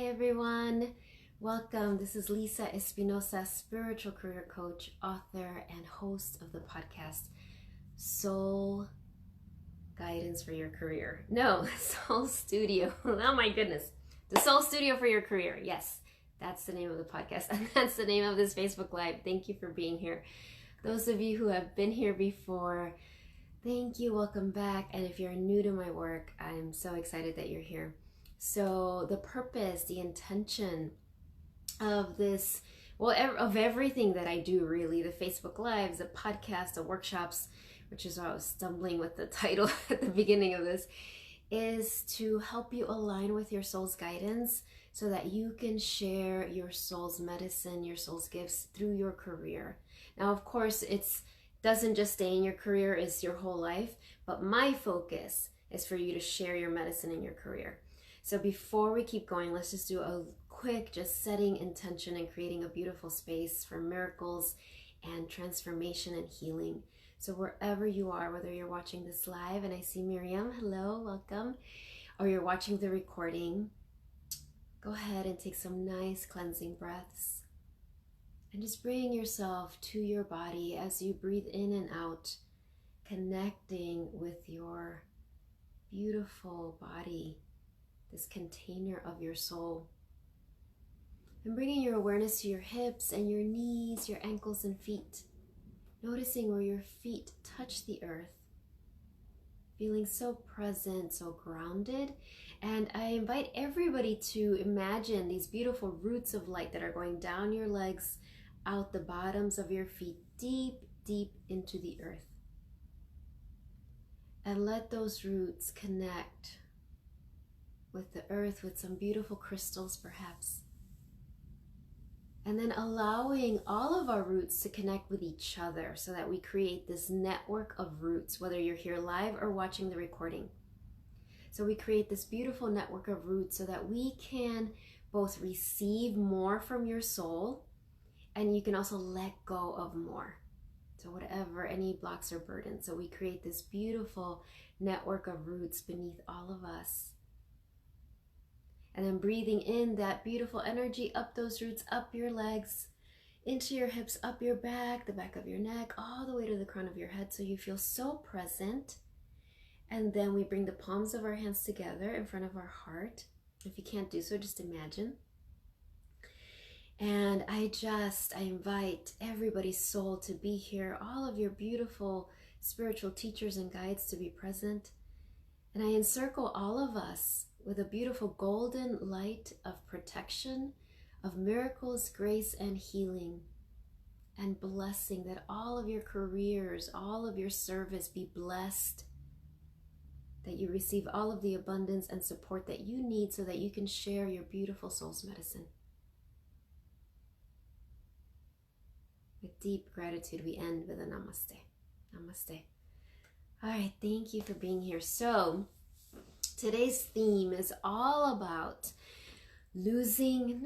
everyone. Welcome. This is Lisa Espinosa, spiritual career coach, author, and host of the podcast Soul Guidance for Your Career. No, Soul Studio. Oh my goodness. The Soul Studio for Your Career. Yes, that's the name of the podcast, and that's the name of this Facebook Live. Thank you for being here. Those of you who have been here before, thank you. Welcome back. And if you're new to my work, I'm so excited that you're here. So the purpose, the intention of this, of everything that I do, really, the Facebook Lives, the podcast, the workshops, which is why I was stumbling with the title at the beginning of this, is to help you align with your soul's guidance so that you can share your soul's medicine, your soul's gifts through your career. Now, of course, it doesn't just stay in your career, it's your whole life, but my focus is for you to share your medicine in your career. So before we keep going, let's just do a quick, just setting intention and creating a beautiful space for miracles and transformation and healing. So wherever you are, whether you're watching this live, and I see Miriam, hello, welcome, or you're watching the recording, go ahead and take some nice cleansing breaths. And just bring yourself to your body as you breathe in and out, connecting with your beautiful body, this container of your soul. And bringing your awareness to your hips and your knees, your ankles and feet. Noticing where your feet touch the earth. Feeling so present, so grounded. And I invite everybody to imagine these beautiful roots of light that are going down your legs, out the bottoms of your feet, deep, deep into the earth. And let those roots connect with the earth, with some beautiful crystals perhaps. And then allowing all of our roots to connect with each other so that we create this network of roots, whether you're here live or watching the recording. So we create this beautiful network of roots so that we can both receive more from your soul, and you can also let go of more. So whatever, any blocks or burdens. So we create this beautiful network of roots beneath all of us. And then breathing in that beautiful energy up those roots, up your legs, into your hips, up your back, the back of your neck, all the way to the crown of your head. So you feel so present. And then we bring the palms of our hands together in front of our heart. If you can't do so, just imagine. And I invite everybody's soul to be here, all of your beautiful spiritual teachers and guides to be present. And I encircle all of us with a beautiful golden light of protection, of miracles, grace, and healing, and blessing that all of your careers, all of your service be blessed, that you receive all of the abundance and support that you need so that you can share your beautiful soul's medicine. With deep gratitude, we end with a namaste. Namaste. All right, thank you for being here. So today's theme is all about healing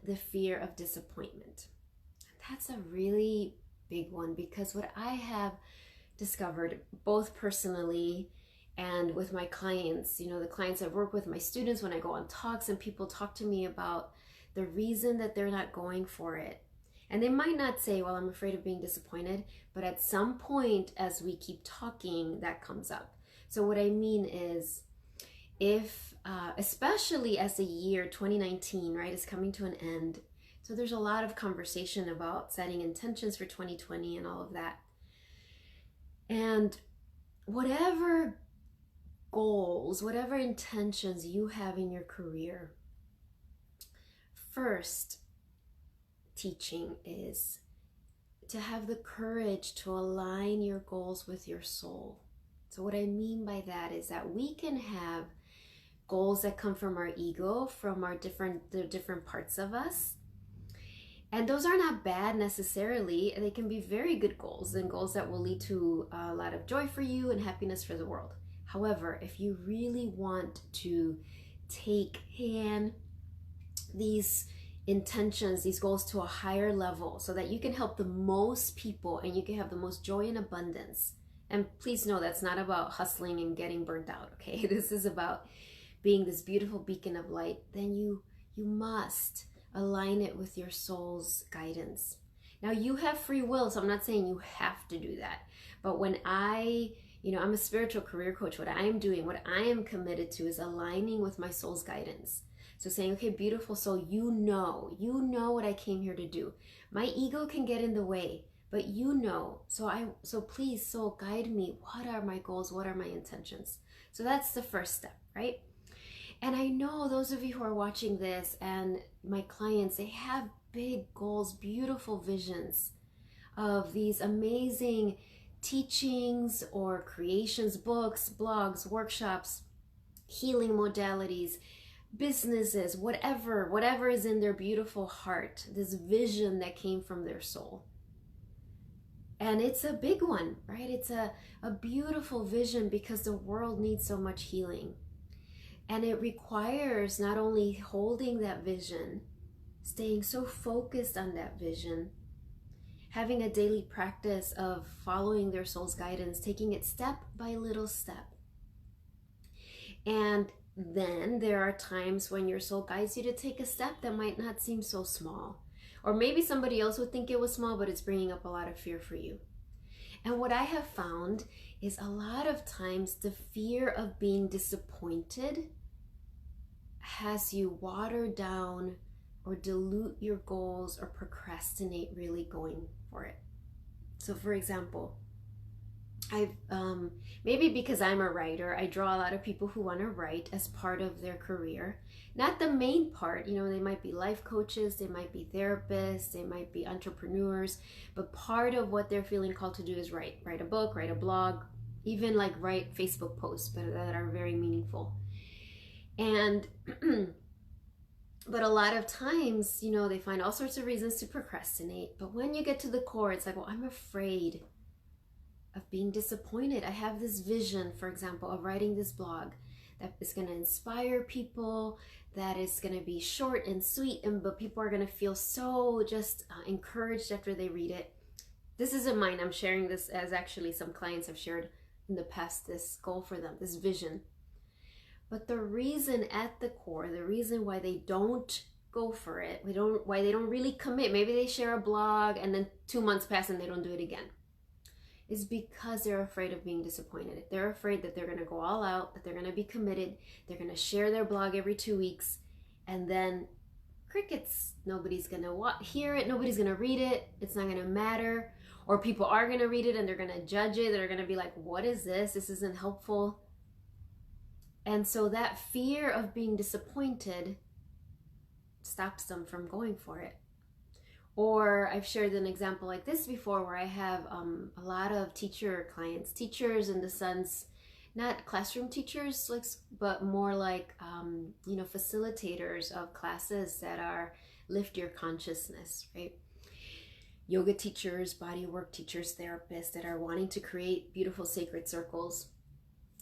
the fear of disappointment. That's a really big one because what I have discovered, both personally and with my clients, the clients I work with, my students, when I go on talks and people talk to me about the reason that they're not going for it. And they might not say, well, I'm afraid of being disappointed, but at some point as we keep talking, that comes up. So what I mean is, if, especially as the year 2019, right, is coming to an end, so there's a lot of conversation about setting intentions for 2020 and all of that. And whatever goals, whatever intentions you have in your career, first teaching is to have the courage to align your goals with your soul. So what I mean by that is that we can have goals that come from our ego, from the different parts of us. And those are not bad necessarily. They can be very good goals and goals that will lead to a lot of joy for you and happiness for the world. However, if you really want to take these intentions, these goals to a higher level so that you can help the most people and you can have the most joy and abundance. And please know that's not about hustling and getting burnt out, okay? This is about being this beautiful beacon of light, then you must align it with your soul's guidance. Now you have free will, so I'm not saying you have to do that. But when I'm a spiritual career coach, what I am doing, what I am committed to is aligning with my soul's guidance. So saying, okay, beautiful soul, you know what I came here to do. My ego can get in the way, but you know. So please, soul, guide me. What are my goals? What are my intentions? So that's the first step, right? And I know those of you who are watching this and my clients, they have big goals, beautiful visions of these amazing teachings or creations, books, blogs, workshops, healing modalities, businesses, whatever is in their beautiful heart, this vision that came from their soul. And it's a big one, right? It's a beautiful vision because the world needs so much healing. And it requires not only holding that vision, staying so focused on that vision, having a daily practice of following their soul's guidance, taking it step by little step. And then there are times when your soul guides you to take a step that might not seem so small. Or maybe somebody else would think it was small, but it's bringing up a lot of fear for you. And what I have found is a lot of times the fear of being disappointed has you water down or dilute your goals or procrastinate really going for it. So for example, I've maybe because I'm a writer, I draw a lot of people who want to write as part of their career. Not the main part, they might be life coaches, they might be therapists, they might be entrepreneurs, but part of what they're feeling called to do is write a book, write a blog, even like write Facebook posts, but that are very meaningful. And but a lot of times, they find all sorts of reasons to procrastinate. But when you get to the core, it's like, well, I'm afraid of being disappointed. I have this vision, for example, of writing this blog that is going to inspire people, that is going to be short and sweet, but people are going to feel so just encouraged after they read it. This isn't mine. I'm sharing this as actually some clients have shared in the past, this goal for them, this vision. But the reason at the core, the reason why they don't go for it, why they don't really commit, maybe they share a blog and then 2 months pass and they don't do it again, is because they're afraid of being disappointed. They're afraid that they're going to go all out, that they're going to be committed, they're going to share their blog every 2 weeks, and then crickets. Nobody's going to hear it, nobody's going to read it, it's not going to matter, or people are going to read it and they're going to judge it, they're going to be like, what is this? This isn't helpful. And so that fear of being disappointed stops them from going for it. Or I've shared an example like this before where I have a lot of teacher clients, teachers in the sense, not classroom teachers, but more like, facilitators of classes that are lift your consciousness, right? Yoga teachers, bodywork teachers, therapists that are wanting to create beautiful sacred circles.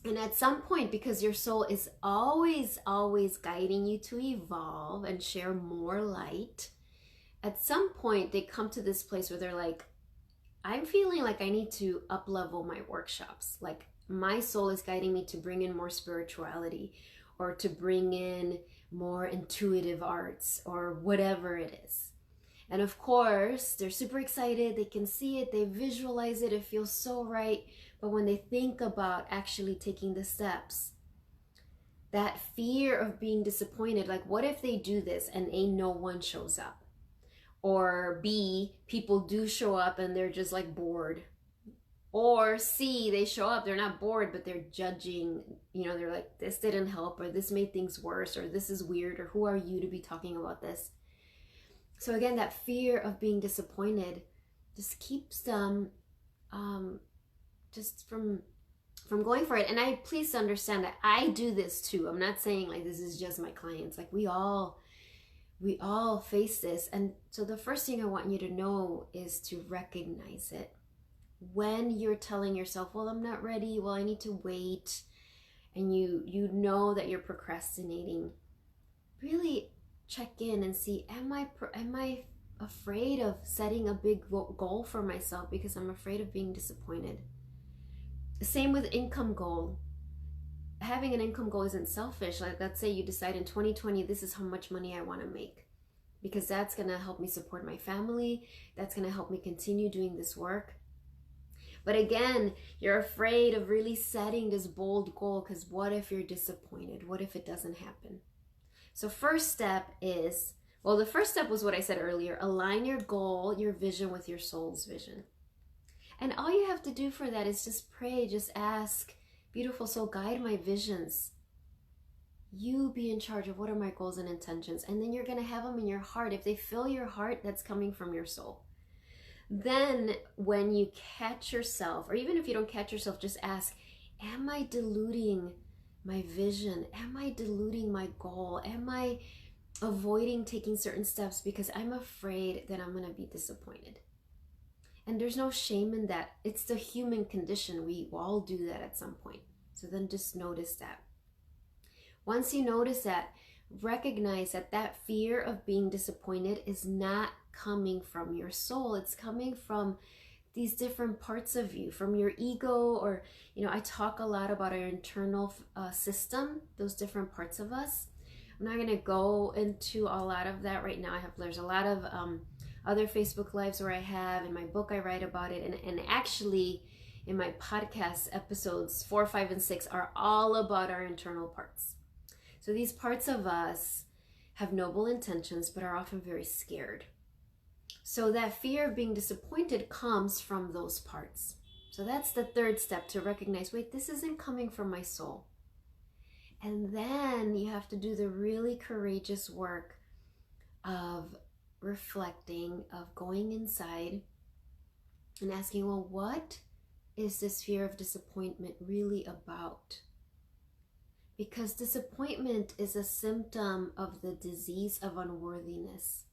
And at some point, because your soul is always guiding you to evolve and share more light, at some point they come to this place where they're like, I'm feeling like I need to up-level my workshops. Like my soul is guiding me to bring in more spirituality or to bring in more intuitive arts or whatever it is. And of course, they're super excited. They can see it. They visualize it. It feels so right. But when they think about actually taking the steps, that fear of being disappointed, like what if they do this and A, no one shows up? Or B, people do show up and they're just like bored. Or C, they show up, they're not bored, but they're judging, they're like, this didn't help, or this made things worse, or this is weird, or who are you to be talking about this? So again, that fear of being disappointed just keeps them just from going for it. And please understand that I do this too. I'm not saying like this is just my clients. Like we all face this. And so the first thing I want you to know is to recognize it. When you're telling yourself, well, I'm not ready, well, I need to wait, and you know that you're procrastinating, really check in and see, am I afraid of setting a big goal for myself because I'm afraid of being disappointed? Same with income goal. having an income goal isn't selfish. Like, let's say you decide in 2020, this is how much money I want to make, because that's going to help me support my family. That's going to help me continue doing this work. But again, you're afraid of really setting this bold goal, because what if you're disappointed? What if it doesn't happen? So first step is, well, the first step was what I said earlier: align your goal, your vision with your soul's vision. And all you have to do for that is just pray, just ask, beautiful soul, guide my visions. You be in charge of what are my goals and intentions. And then you're going to have them in your heart. If they fill your heart, that's coming from your soul. Then when you catch yourself, or even if you don't catch yourself, just ask, am I diluting my vision? Am I diluting my goal? Am I avoiding taking certain steps because I'm afraid that I'm going to be disappointed? And there's no shame in that. It's the human condition. We all do that at some point. So then just notice that. Once you notice that, recognize that that fear of being disappointed is not coming from your soul. It's coming from these different parts of you, from your ego, or, I talk a lot about our internal system, those different parts of us. I'm not going to go into a lot of that right now. There's a lot of other Facebook Lives where I have, in my book I write about it, and actually in my podcast episodes 4, 5, and 6 are all about our internal parts. So these parts of us have noble intentions, but are often very scared. So that fear of being disappointed comes from those parts. So that's the third step, to recognize, wait, this isn't coming from my soul. And then you have to do the really courageous work of reflecting, of going inside and asking, well, what is this fear of disappointment really about? Because disappointment is a symptom of the disease of unworthiness.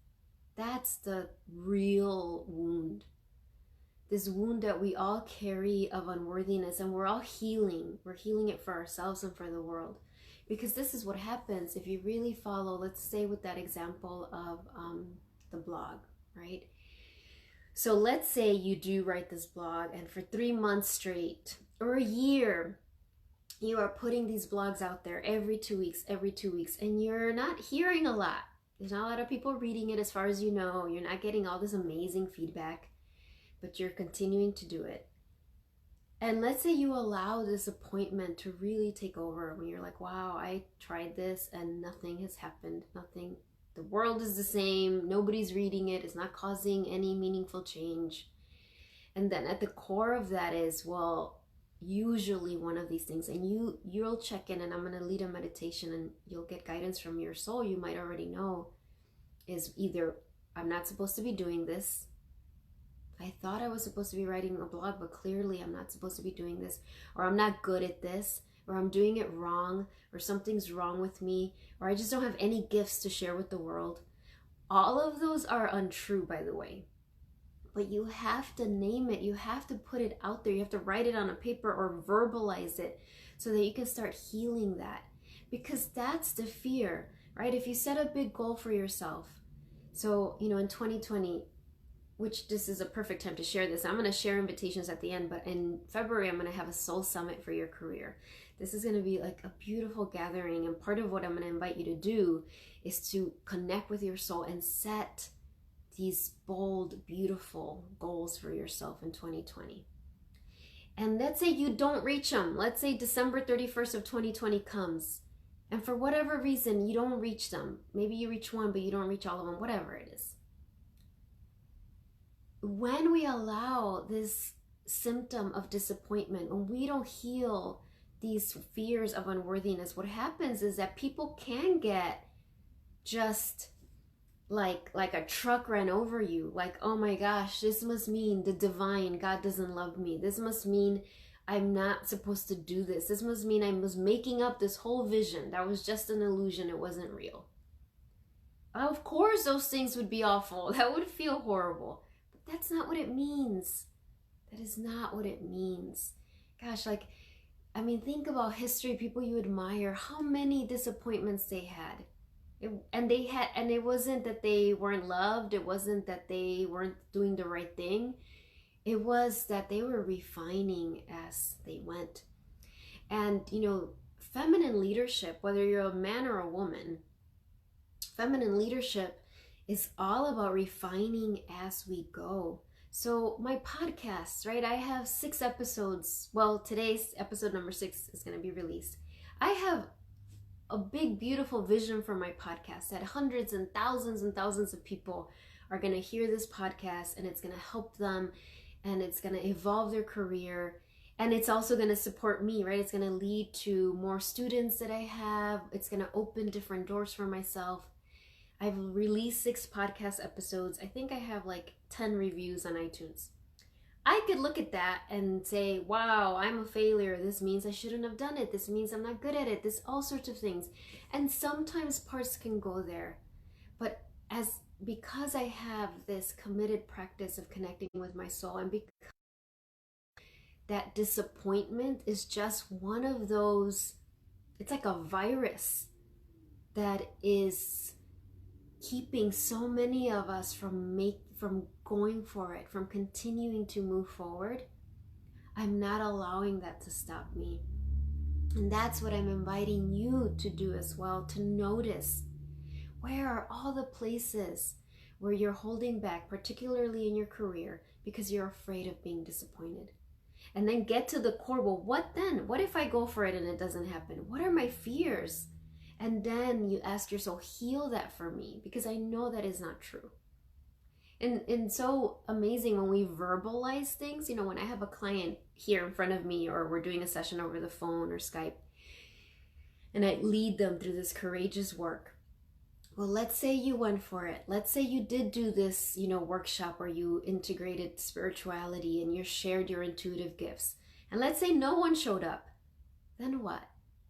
That's the real wound. This wound that we all carry of unworthiness, and we're all healing. We're healing it for ourselves and for the world. Because this is what happens if you really follow, let's say with that example of the blog, right? So let's say you do write this blog, and for 3 months straight, or a year, you are putting these blogs out there every 2 weeks, and you're not hearing a lot. There's not a lot of people reading it as far as you know. You're not getting all this amazing feedback, but you're continuing to do it. And let's say you allow disappointment to really take over when you're like, wow, I tried this and nothing has happened. Nothing. The world is the same. Nobody's reading it. It's not causing any meaningful change. And then at the core of that is, well, usually one of these things, and you'll check in, and I'm going to lead a meditation and you'll get guidance from your soul. You might already know, is either I'm not supposed to be doing this. I thought I was supposed to be writing a blog, but clearly I'm not supposed to be doing this, or I'm not good at this, or I'm doing it wrong, or something's wrong with me, or I just don't have any gifts to share with the world. All of those are untrue, by the way. But you have to name it. You have to put it out there. You have to write it on a paper or verbalize it so that you can start healing that. Because that's the fear, right? If you set a big goal for yourself. So, in 2020, which this is a perfect time to share this. I'm going to share invitations at the end, but in February, I'm going to have a soul summit for your career. This is going to be like a beautiful gathering. And part of what I'm going to invite you to do is to connect with your soul and set these bold, beautiful goals for yourself in 2020. And let's say you don't reach them. Let's say December 31st of 2020 comes, and for whatever reason, you don't reach them. Maybe you reach one, but you don't reach all of them, whatever it is. When we allow this symptom of disappointment, when we don't heal these fears of unworthiness, what happens is that people can get just like a truck ran over you. Like, oh my gosh, this must mean the divine, God doesn't love me. This must mean I'm not supposed to do this. This must mean I was making up this whole vision. That was just an illusion. It wasn't real. Of course, those things would be awful. That would feel horrible. But that's not what it means. That is not what it means. Gosh, think about history, people you admire, how many disappointments they had. And it wasn't that they weren't loved. It wasn't that they weren't doing the right thing. It was that they were refining as they went. And, feminine leadership, whether you're a man or a woman, feminine leadership is all about refining as we go. So my podcast, right? I have 6 episodes. Well, today's episode number 6 is going to be released. I have a big, beautiful vision for my podcast that hundreds and thousands of people are going to hear this podcast, and it's going to help them, and it's going to evolve their career, and it's also going to support me, right? It's going to lead to more students that I have. It's going to open different doors for myself. I've released 6 podcast episodes. I think I have like 10 reviews on iTunes. I could look at that and say, wow, I'm a failure. This means I shouldn't have done it. This means I'm not good at it. This, all sorts of things. And sometimes parts can go there. But because I have this committed practice of connecting with my soul, and because that disappointment is just one of those, it's like a virus that is keeping so many of us from going for it, from continuing to move forward. I'm not allowing that to stop me. And that's what I'm inviting you to do as well, to notice where are all the places where you're holding back, particularly in your career, because you're afraid of being disappointed. And then get to the core. Well, what then? What if I go for it and it doesn't happen? What are my fears? And then you ask yourself, heal that for me, because I know that is not true. And so amazing when we verbalize things. You know, when I have a client here in front of me, or we're doing a session over the phone or Skype, and I lead them through this courageous work. Well, let's say you went for it. Let's say you did do this, workshop where you integrated spirituality and you shared your intuitive gifts. And let's say no one showed up. Then what?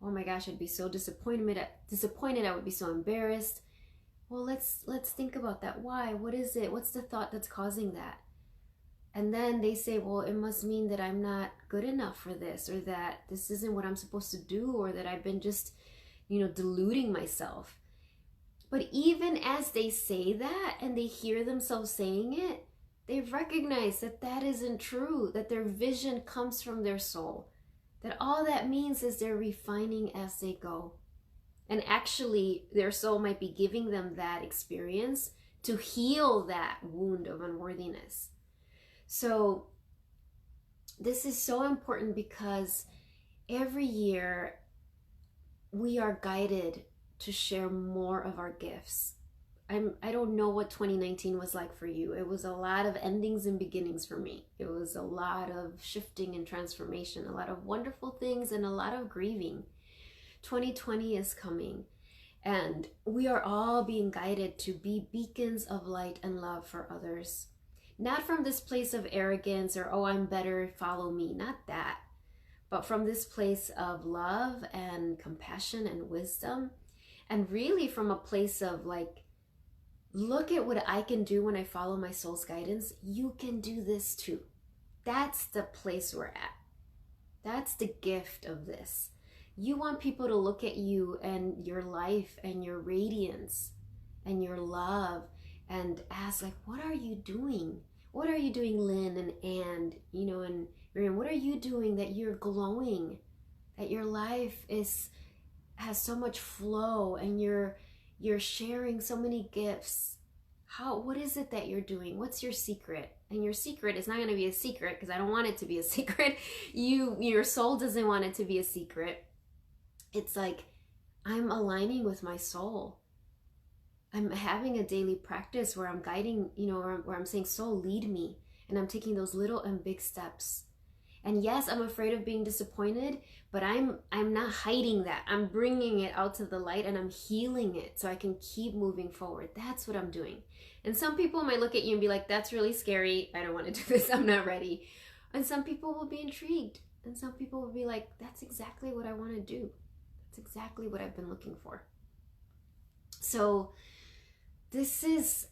Oh my gosh, I'd be so disappointed. I would be so embarrassed. Well, let's think about that. Why? What is it? What's the thought that's causing that? And then they say, well, it must mean that I'm not good enough for this, or that this isn't what I'm supposed to do, or that I've been just, deluding myself. But even as they say that and they hear themselves saying it, they recognize that that isn't true, that their vision comes from their soul, that all that means is they're refining as they go. And actually, their soul might be giving them that experience to heal that wound of unworthiness. So this is so important, because every year we are guided to share more of our gifts. I don't know what 2019 was like for you. It was a lot of endings and beginnings for me. It was a lot of shifting and transformation, a lot of wonderful things, and a lot of grieving. 2020 is coming, and we are all being guided to be beacons of light and love for others. Not from this place of arrogance or, oh, I'm better, follow me. Not that. But from this place of love and compassion and wisdom. And really from a place of like, look at what I can do when I follow my soul's guidance. You can do this too. That's the place we're at. That's the gift of this. You want people to look at you and your life and your radiance and your love and ask, like, what are you doing? What are you doing, Lynn and and Miriam? What are you doing that you're glowing? That your life has so much flow, and you're sharing so many gifts. What is it that you're doing? What's your secret? And your secret is not going to be a secret, because I don't want it to be a secret. Your soul doesn't want it to be a secret. It's like, I'm aligning with my soul. I'm having a daily practice where I'm guiding, where I'm saying, soul, lead me. And I'm taking those little and big steps. And yes, I'm afraid of being disappointed, but I'm not hiding that. I'm bringing it out to the light, and I'm healing it so I can keep moving forward. That's what I'm doing. And some people might look at you and be like, that's really scary. I don't want to do this. I'm not ready. And some people will be intrigued. And some people will be like, that's exactly what I want to do. That's exactly what I've been looking for. So this is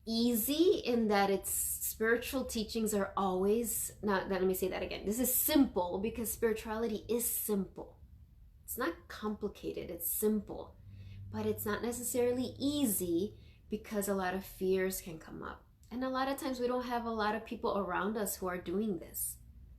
easy in that its spiritual teachings are always not. Let me say that again. This is simple because spirituality is simple. It's not complicated. It's simple, but it's not necessarily easy because a lot of fears can come up, and a lot of times we don't have a lot of people around us who are doing this,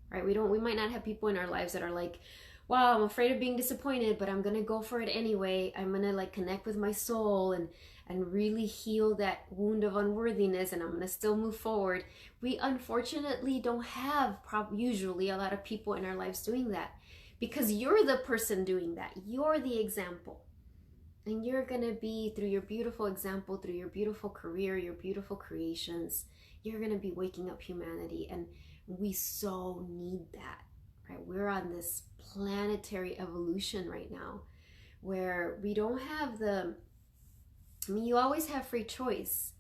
right? We might not have people in our lives that are like, wow, I'm afraid of being disappointed, but I'm gonna go for it anyway. I'm gonna like connect with my soul and really heal that wound of unworthiness, and I'm gonna still move forward. We unfortunately don't have usually a lot of people in our lives doing that, because you're the person doing that. You're the example. And you're going to be, through your beautiful example, through your beautiful career, your beautiful creations, you're going to be waking up humanity. And we so need that, right? We're on this planetary evolution right now where we don't have you always have free choice.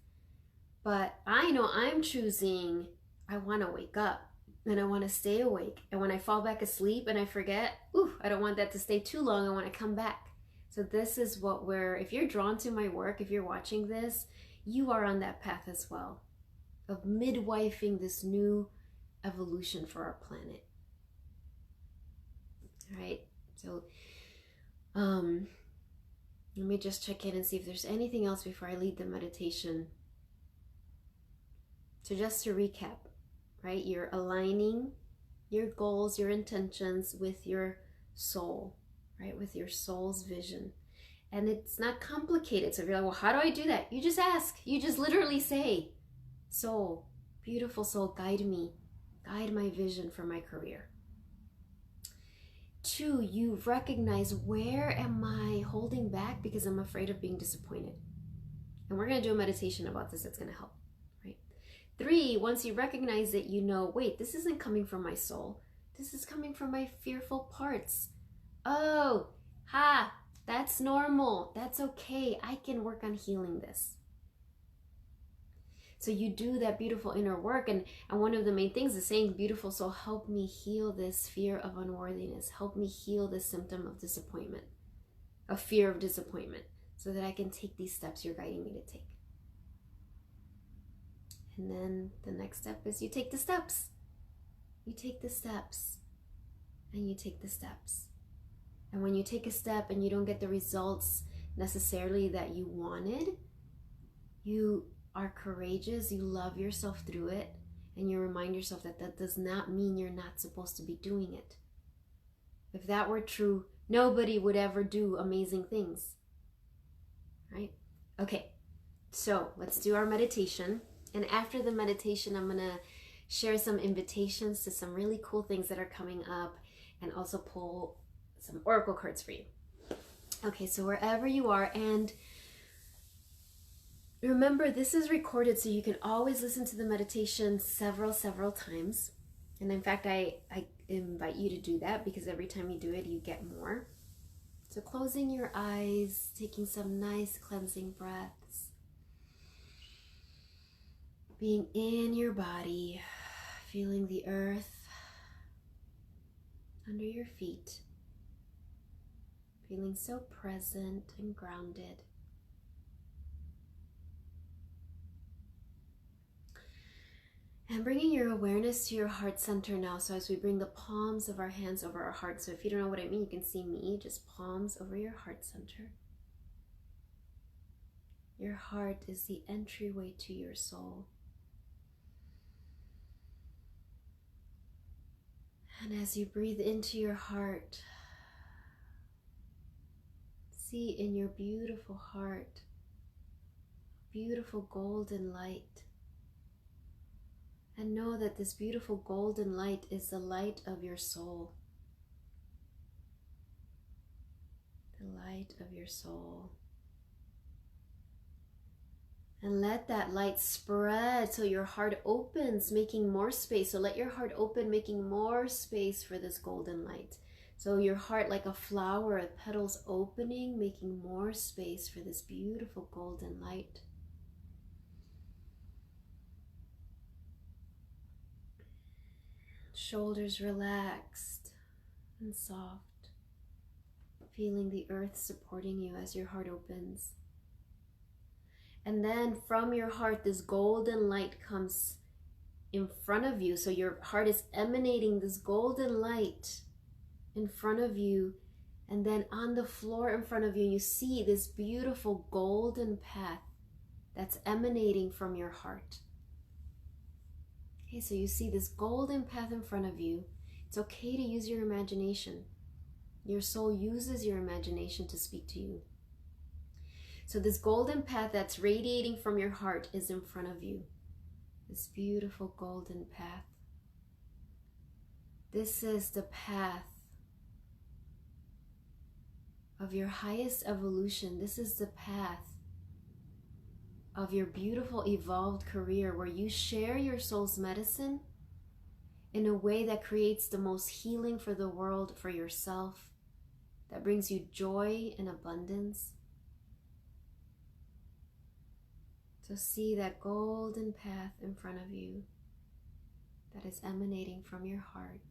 But I know I'm choosing, I want to wake up and I want to stay awake. And when I fall back asleep and I forget, I don't want that to stay too long. I want to come back. So this is what if you're drawn to my work, if you're watching this, you are on that path as well of midwifing this new evolution for our planet. All right. So let me just check in and see if there's anything else before I lead the meditation. So just to recap, right? You're aligning your goals, your intentions with your soul, right? With your soul's vision. And it's not complicated. So if you're like, well, how do I do that? You just ask. You just literally say, soul, beautiful soul, guide me. Guide my vision for my career. 2, you recognize, where am I holding back because I'm afraid of being disappointed? And we're going to do a meditation about this that's going to help, right? 3, once you recognize it, you know, wait, this isn't coming from my soul. This is coming from my fearful parts. Oh, that's normal. That's okay. I can work on healing this. So you do that beautiful inner work. And one of the main things is saying, beautiful soul, help me heal this fear of unworthiness. Help me heal this symptom of disappointment, of fear of disappointment, so that I can take these steps you're guiding me to take. And then the next step is you take the steps. You take the steps and you take the steps. And when you take a step and you don't get the results necessarily that you wanted, you are courageous, you love yourself through it, and you remind yourself that that does not mean you're not supposed to be doing it. If that were true, nobody would ever do amazing things, right? Okay, so let's do our meditation. And after the meditation, I'm gonna share some invitations to some really cool things that are coming up, and also pull some oracle cards for you. Okay, so wherever you are, and remember, this is recorded, so you can always listen to the meditation several times. And in fact, I invite you to do that, because every time you do it, you get more. So closing your eyes, taking some nice cleansing breaths, being in your body, feeling the earth under your feet, feeling so present and grounded. And bringing your awareness to your heart center now. So as we bring the palms of our hands over our heart. So if you don't know what I mean, you can see me, just palms over your heart center. Your heart is the entryway to your soul. And as you breathe into your heart, see in your beautiful heart, beautiful golden light. And know that this beautiful golden light is the light of your soul. The light of your soul. And let that light spread so your heart opens, making more space. So let your heart open, making more space for this golden light. So your heart, like a flower, petals opening, making more space for this beautiful golden light. Shoulders relaxed and soft, feeling the earth supporting you as your heart opens. And then from your heart, this golden light comes in front of you. So your heart is emanating this golden light in front of you. And then on the floor in front of you, you see this beautiful golden path that's emanating from your heart. Okay, so you see this golden path in front of you. It's okay to use your imagination. Your soul uses your imagination to speak to you. So this golden path that's radiating from your heart is in front of you. This beautiful golden path. This is the path of your highest evolution. This is the path of your beautiful evolved career where you share your soul's medicine in a way that creates the most healing for the world, for yourself, that brings you joy and abundance. So see that golden path in front of you that is emanating from your heart.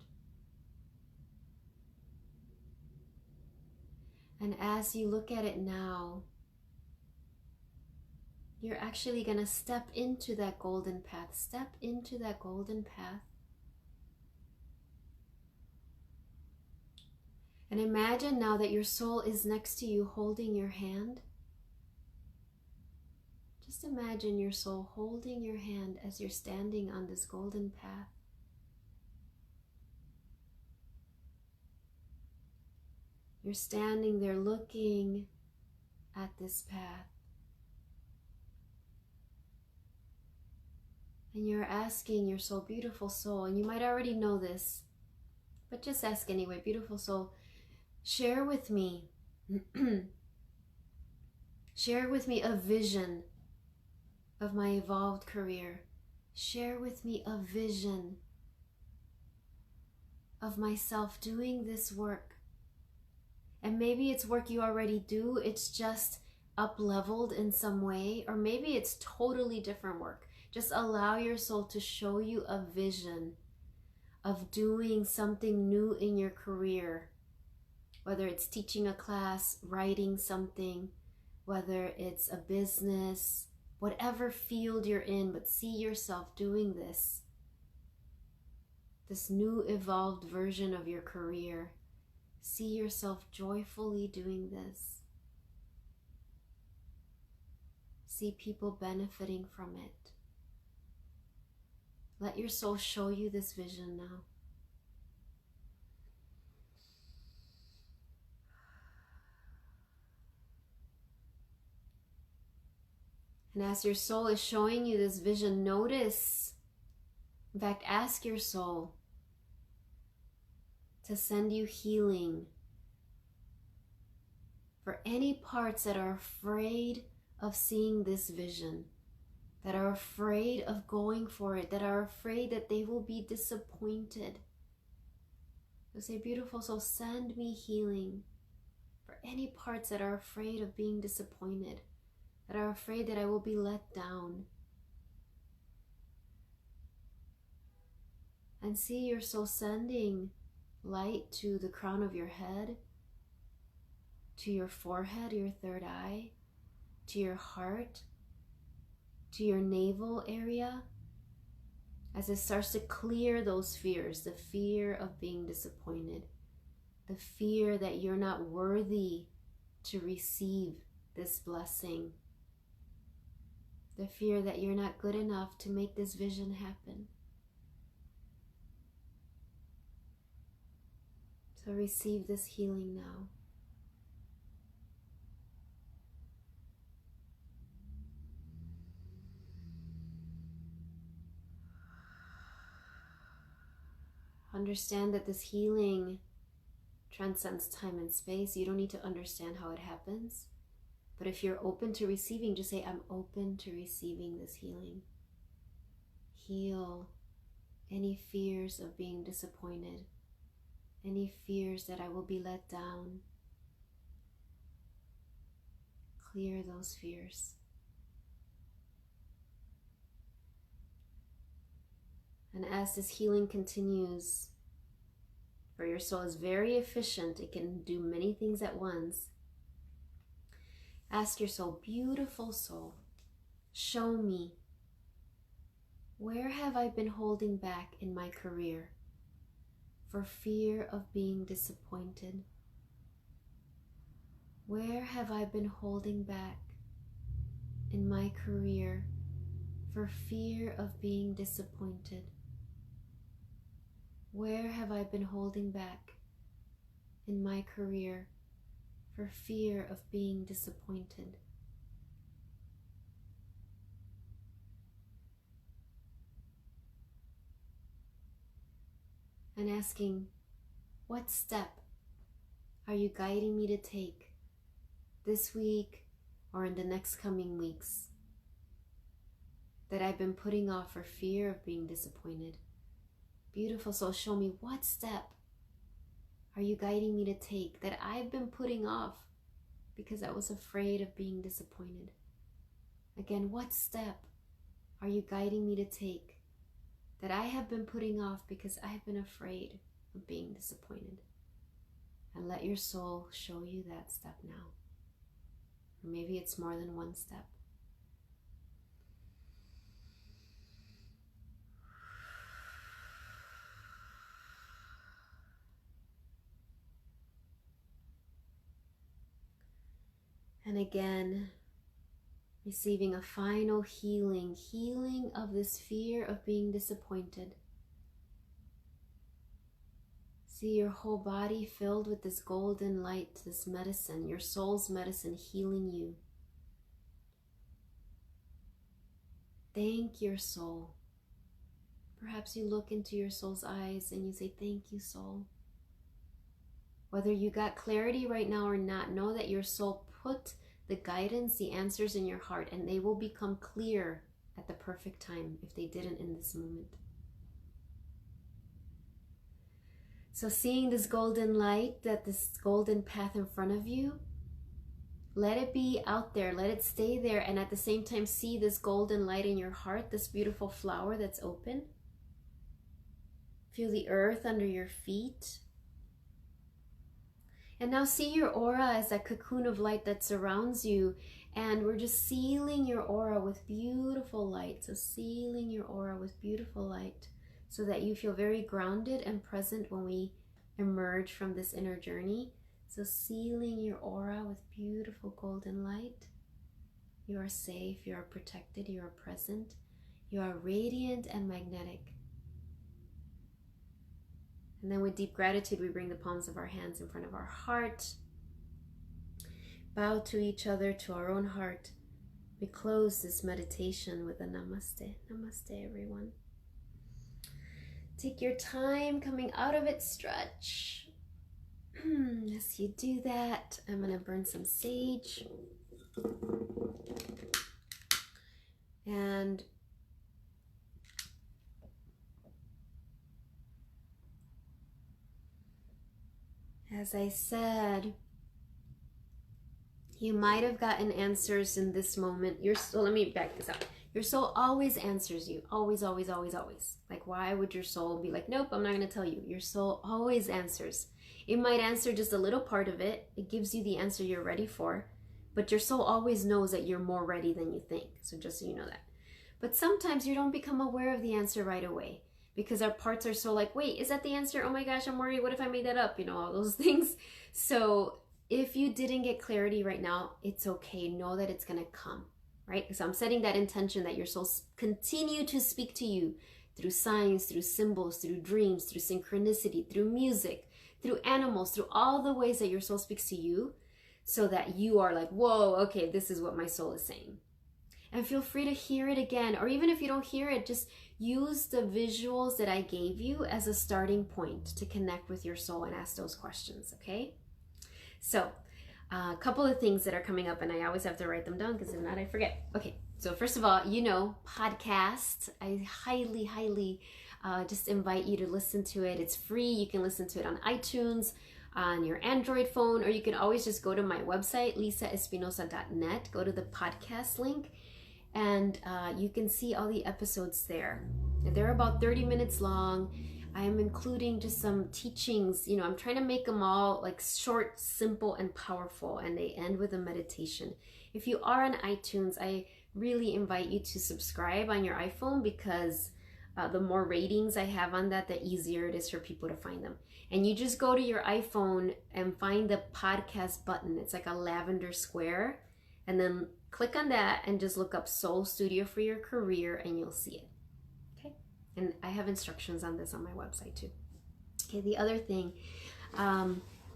And as you look at it now, you're actually going to step into that golden path. Step into that golden path. And imagine now that your soul is next to you holding your hand. Just imagine your soul holding your hand as you're standing on this golden path. You're standing there looking at this path. And you're asking your soul, beautiful soul, and you might already know this, but just ask anyway, beautiful soul, share with me, share with me a vision of my evolved career. Share with me a vision of myself doing this work. And maybe it's work you already do, it's just up-leveled in some way, or maybe it's totally different work. Just allow your soul to show you a vision of doing something new in your career, whether it's teaching a class, writing something, whether it's a business, whatever field you're in, but see yourself doing this new evolved version of your career. See yourself joyfully doing this. See people benefiting from it. Let your soul show you this vision now. And as your soul is showing you this vision, notice, in fact, ask your soul to send you healing for any parts that are afraid of seeing this vision, that are afraid of going for it, that are afraid that they will be disappointed. So say, beautiful soul, send me healing for any parts that are afraid of being disappointed, that are afraid that I will be let down. And see your soul sending light to the crown of your head, to your forehead, your third eye, to your heart, to your navel area, as it starts to clear those fears, the fear of being disappointed, the fear that you're not worthy to receive this blessing, the fear that you're not good enough to make this vision happen. So receive this healing now. Understand that this healing transcends time and space. You don't need to understand how it happens. But if you're open to receiving, just say, I'm open to receiving this healing. Heal any fears of being disappointed, any fears that I will be let down. Clear those fears. And as this healing continues, for your soul is very efficient, it can do many things at once. Ask your soul, beautiful soul, show me, where have I been holding back in my career for fear of being disappointed? Where have I been holding back in my career for fear of being disappointed? Where have I been holding back in my career for fear of being disappointed. And asking, what step are you guiding me to take this week or in the next coming weeks that I've been putting off for fear of being disappointed? Beautiful soul, show me, what step are you guiding me to take that I've been putting off because I was afraid of being disappointed? Again, what step are you guiding me to take that I have been putting off because I've been afraid of being disappointed? And let your soul show you that step now. Or maybe it's more than one step. And again, receiving a final healing of this fear of being disappointed. See your whole body filled with this golden light, this medicine, your soul's medicine healing you. Thank your soul. Perhaps you look into your soul's eyes and you say, thank you, soul. Whether you got clarity right now or not, know that your soul put the guidance, the answers in your heart, and they will become clear at the perfect time if they didn't in this moment. So seeing this golden light, this golden path in front of you, let it be out there, let it stay there, and at the same time see this golden light in your heart, this beautiful flower that's open. Feel the earth under your feet. And now see your aura as that cocoon of light that surrounds you, and we're just sealing your aura with beautiful light. So sealing your aura with beautiful light so that you feel very grounded and present when we emerge from this inner journey. So sealing your aura with beautiful golden light. You are safe, you are protected, you are present, you are radiant and magnetic. And then with deep gratitude, we bring the palms of our hands in front of our heart. Bow to each other, to our own heart. We close this meditation with a namaste. Namaste, everyone. Take your time coming out of it, stretch. As you do that, I'm going to burn some sage. And as I said, you might have gotten answers in this moment. Let me back this up. Your soul always answers you. Always, always, always, always. Like, why would your soul be like, nope, I'm not going to tell you? Your soul always answers. It might answer just a little part of it. It gives you the answer you're ready for. But your soul always knows that you're more ready than you think. So just so you know that. But sometimes you don't become aware of the answer right away, because our parts are so like, wait, is that the answer? Oh my gosh, I'm worried. What if I made that up? You know, all those things. So if you didn't get clarity right now, it's okay. Know that it's going to come, right? So I'm setting that intention that your soul continue to speak to you through signs, through symbols, through dreams, through synchronicity, through music, through animals, through all the ways that your soul speaks to you, so that you are like, whoa, okay, this is what my soul is saying. And feel free to hear it again, or even if you don't hear it, just use the visuals that I gave you as a starting point to connect with your soul and ask those questions, okay? So, a couple of things that are coming up, and I always have to write them down because if not, I forget. Okay, so first of all, podcast. I highly, highly just invite you to listen to it. It's free. You can listen to it on iTunes, on your Android phone, or you can always just go to my website, lisaespinosa.net, go to the podcast link, and you can see all the episodes there. They're about 30 minutes long. I am including just some teachings. I'm trying to make them all like short, simple, and powerful, and they end with a meditation. If you are on iTunes, I really invite you to subscribe on your iPhone, because the more ratings I have on that, the easier it is for people to find them. And you just go to your iPhone and find the podcast button. It's like a lavender square, and then click on that and just look up Soul Studio for Your Career, and you'll see it. Okay? And I have instructions on this on my website too. Okay, the other thing,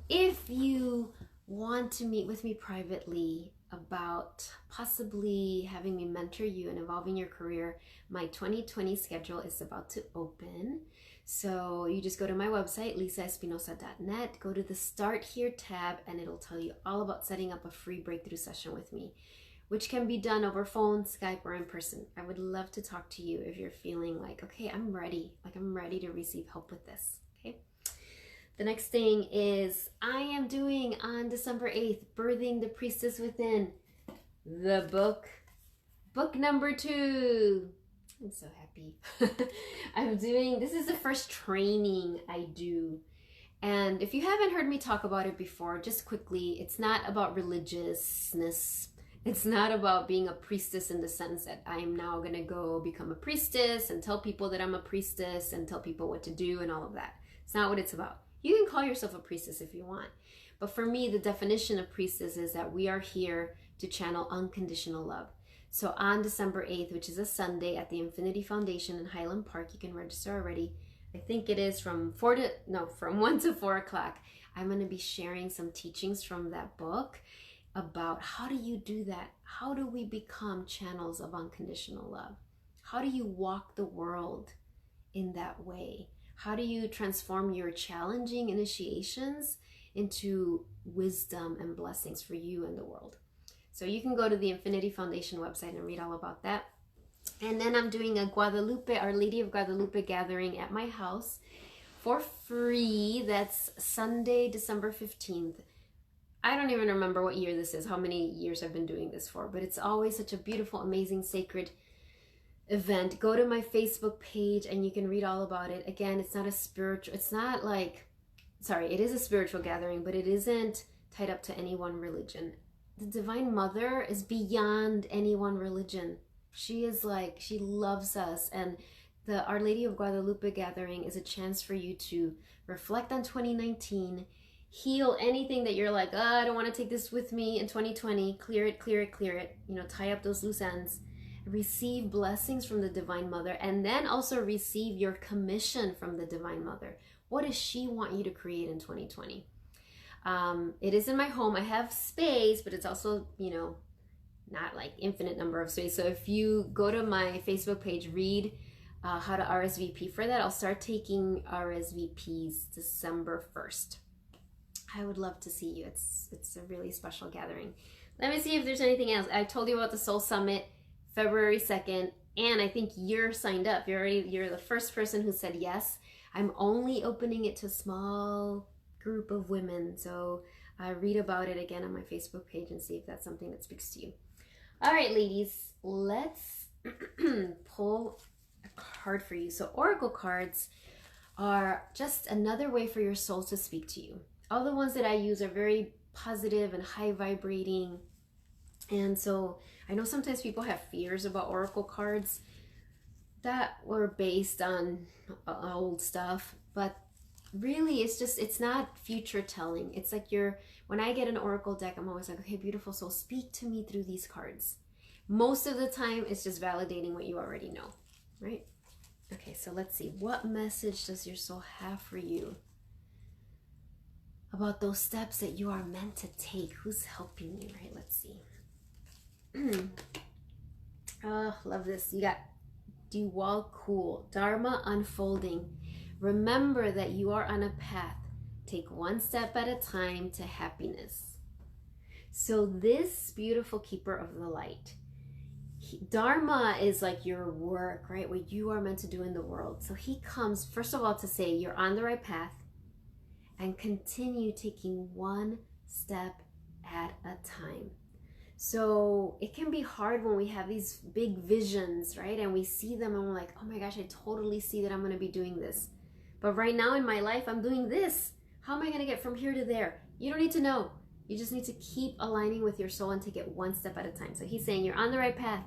if you want to meet with me privately about possibly having me mentor you and evolving your career, my 2020 schedule is about to open. So you just go to my website, lisaespinosa.net, go to the Start Here tab, and it'll tell you all about setting up a free breakthrough session with me, which can be done over phone, Skype, or in person. I would love to talk to you if you're feeling like, okay, I'm ready to receive help with this, okay? The next thing is I am doing on December 8th, Birthing the Priestess Within, the book number 2. I'm so happy. This is the first training I do. And if you haven't heard me talk about it before, just quickly, it's not about religiousness. It's not about being a priestess in the sense that I'm now going to go become a priestess and tell people that I'm a priestess and tell people what to do and all of that. It's not what it's about. You can call yourself a priestess if you want. But for me, the definition of priestess is that we are here to channel unconditional love. So on December 8th, which is a Sunday at the Infinity Foundation in Highland Park, you can register already. I think it is from 1 to 4 o'clock. I'm going to be sharing some teachings from that book about how do you do that? How do we become channels of unconditional love? How do you walk the world in that way? How do you transform your challenging initiations into wisdom and blessings for you and the world? So you can go to the Infinity Foundation website and read all about that. And then I'm doing a Guadalupe, Our Lady of Guadalupe gathering at my house for free. That's Sunday, December 15th. I don't even remember what year this is, how many years I've been doing this for, but it's always such a beautiful, amazing, sacred event. Go to my Facebook page and you can read all about it. Again, it is a spiritual gathering, but it isn't tied up to any one religion. The Divine Mother is beyond any one religion. She loves us. And the Our Lady of Guadalupe gathering is a chance for you to reflect on 2019, heal anything that you're like, I don't want to take this with me in 2020. Clear it. Tie up those loose ends. Receive blessings from the Divine Mother, and then also receive your commission from the Divine Mother. What does she want you to create in 2020? It is in my home. I have space, but it's also, not like infinite number of space. So if you go to my Facebook page, read how to RSVP for that. I'll start taking RSVPs December 1st. I would love to see you. It's a really special gathering. Let me see if there's anything else. I told you about the Soul Summit, February 2nd, and I think you're signed up. You're the first person who said yes. I'm only opening it to a small group of women. So read about it again on my Facebook page and see if that's something that speaks to you. All right, ladies, let's pull a card for you. So oracle cards are just another way for your soul to speak to you. All the ones that I use are very positive and high vibrating. And so I know sometimes people have fears about oracle cards that were based on old stuff, but really it's not future telling. It's like when I get an oracle deck, I'm always like, okay, beautiful soul, speak to me through these cards. Most of the time, it's just validating what you already know, right? Okay, so let's see. What message does your soul have for you about those steps that you are meant to take? Who's helping you, right? Let's see. Oh, love this. You got Diwal Cool, Dharma unfolding. Remember that you are on a path. Take one step at a time to happiness. So this beautiful keeper of the light, Dharma is like your work, right? What you are meant to do in the world. So he comes, first of all, to say you're on the right path and continue taking one step at a time. So it can be hard when we have these big visions, right? And we see them and we're like, oh my gosh, I totally see that I'm going to be doing this. But right now in my life, I'm doing this. How am I going to get from here to there? You don't need to know. You just need to keep aligning with your soul and take it one step at a time. So he's saying you're on the right path.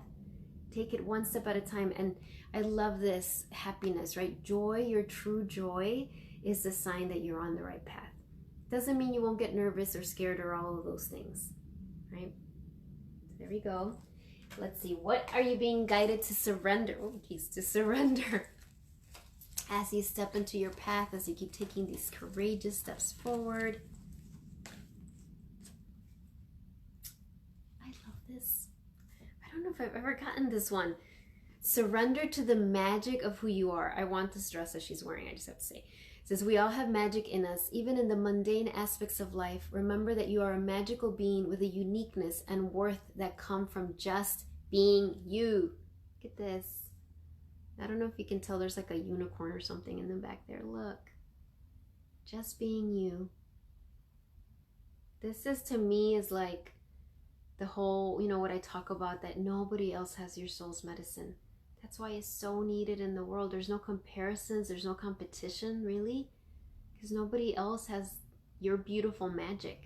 Take it one step at a time. And I love this happiness, right? Joy, your true joy is the sign that you're on the right path. Doesn't mean you won't get nervous or scared or all of those things, right? There we go. Let's see. What are you being guided to surrender? Oh, geez, to surrender. As you step into your path, as you keep taking these courageous steps forward. this? I don't know if I've ever gotten this one. Surrender to the magic of who you are. I want this dress that she's wearing, I just have to say. It says, we all have magic in us, even in the mundane aspects of life. Remember that you are a magical being with a uniqueness and worth that come from just being you. Look at this. I don't know if you can tell, there's like a unicorn or something in the back there. Look. Just being you. This is, to me, is like the whole, what I talk about, that nobody else has your soul's medicine. That's why it's so needed in the world. There's no comparisons. There's no competition, really. Because nobody else has your beautiful magic.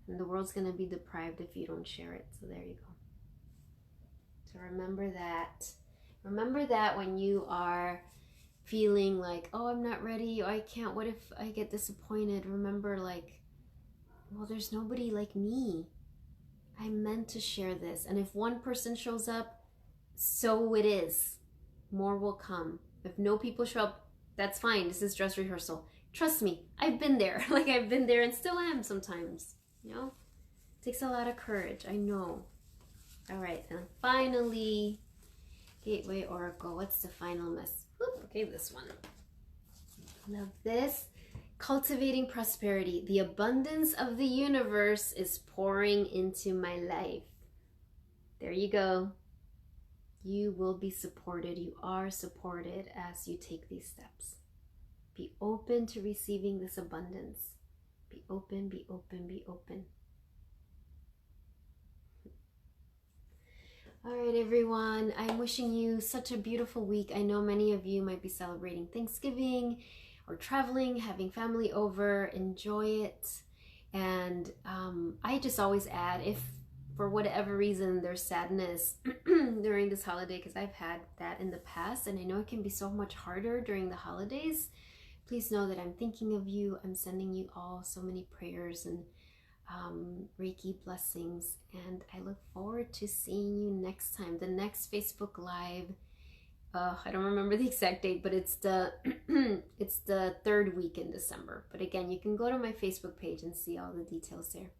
And the world's going to be deprived if you don't share it. So there you go. So remember that. Remember that when you are feeling like, oh, I'm not ready. Oh, I can't. What if I get disappointed? Remember, like, well, there's nobody like me. I meant to share this. And if one person shows up, so it is. More will come. If no people show up, that's fine. This is dress rehearsal. Trust me, I've been there. Like, I've been there and still am sometimes. It takes a lot of courage. I know. All right, then. Finally, Gateway Oracle. What's the final mess? Okay, this one. Love this. Cultivating prosperity. The abundance of the universe is pouring into my life. There you go. You will be supported. You are supported as you take these steps. Be open to receiving this abundance. Be open, be open, be open. All right, everyone. I'm wishing you such a beautiful week. I know many of you might be celebrating Thanksgiving or traveling, having family over. Enjoy it. And I just always add, if for whatever reason there's sadness during this holiday, because I've had that in the past, and I know it can be so much harder during the holidays, please know that I'm thinking of you. I'm sending you all so many prayers and Reiki blessings, and I look forward to seeing you next time. The next Facebook Live, I don't remember the exact date, but it's the it's the third week in December. But again, you can go to my Facebook page and see all the details there.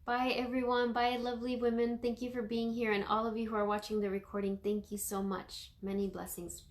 Bye, everyone. Bye, lovely women. Thank you for being here. And all of you who are watching the recording, thank you so much. Many blessings.